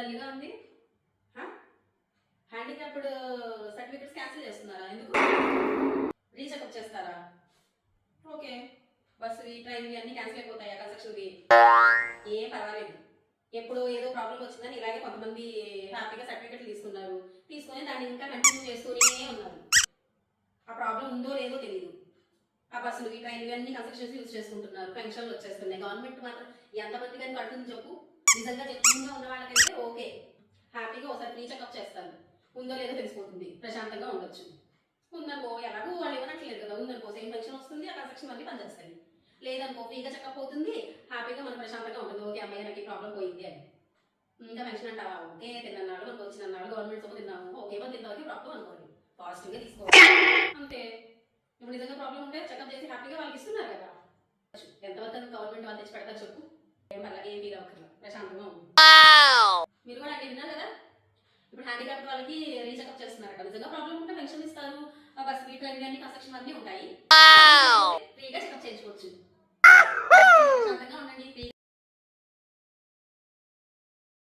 డల్గా ఉంది. Handicapped certificates cancel చేస్తున్నారా? ఎందుకు? రీచెకప్ చేస్తారా? ఓకే. బస్సువి ట్రైన్వి అన్ని క్యాన్సిల్ అయిపోతాయా? కన్స్ట్రక్షన్వి ఏం పర్వాలేదు. ఎప్పుడు ఏదో ప్రాబ్లం వచ్చిందని ఇలాగే కొంతమంది హ్యాపీగా సర్టిఫికెట్లు తీసుకున్నారు, తీసుకొని దాన్ని ఇంకా కంటిన్యూ చేస్తూనే ఉన్నారు. ఆ ప్రాబ్లం ఉందో లేదో తెలియదు. ఆ బస్సులు ఈ ట్రైన్లు అన్ని కన్స్ట్రక్షన్స్ యూజ్ చేసుకుంటున్నారు, పెన్షన్లు వచ్చేస్తున్నాయి. గవర్నమెంట్ మాత్రం ఎంతమంది కానీ కడుతుంది చెప్పు? నిజంగా జెన్యూన్గా ఉన్న వాళ్ళకైతే ఓకే, హ్యాపీగా ఒకసారి రీచెకప్ చేస్తారు, ఉందో లేదో తెలిసిపోతుంది, ప్రశాంతంగా ఉండొచ్చు. ఉందనుకో ఎలాగో వాళ్ళు ఇవ్వనట్లేదు కదా, ఉందనుకో సేమ్ పెన్షన్ వస్తుంది, ఆ కన్స్ట్రక్షన్ అన్ని పనిచేస్తాయి. లేదనుకో ఫ్రీగా చెకప్ అవుతుంది, హ్యాపీగా మనం ప్రశాంతంగా ఉంటుంది. ఓకే అమ్మాయి నాకు ఈ ప్రాబ్లం పోయింది అని. ఇంకా పెన్షన్ అంటావా? ఓకే తిన్నాడు మనకు వచ్చినాడు, గవర్నమెంట్ సొమ్ము తిన్నాము, ఓకే మనం తింతవరకు ప్రాబ్లం అనుకోండి, పాజిటివ్గా తీసుకోవాలి అంతే. ఇప్పుడు నిజంగా ప్రాబ్లం ఉంటే చెకప్ చేసి హ్యాపీగా వాళ్ళకి ఇస్తున్నారు కదా. ఎంతవరకు గవర్నమెంట్ వాళ్ళు తెచ్చి పెడతారు చెప్పు? ఏం ఫీల్ అవ్వకర్లా, ప్రశాంతంగా ఉంది. మీరు కూడా అంటే విన్నారు కదా, ఇప్పుడు హ్యాండిక్యాప్డ్ వాళ్ళకి రీచెకప్ చేస్తున్నారు కదా. నిజంగా ప్రాబ్లం ఉంటే పెన్షన్ ఇస్తారు, బస్ ట్రైన్ అన్ని కన్స్ట్రక్షన్ అన్నీ ఉంటాయి, ఫ్రీగా చెకప్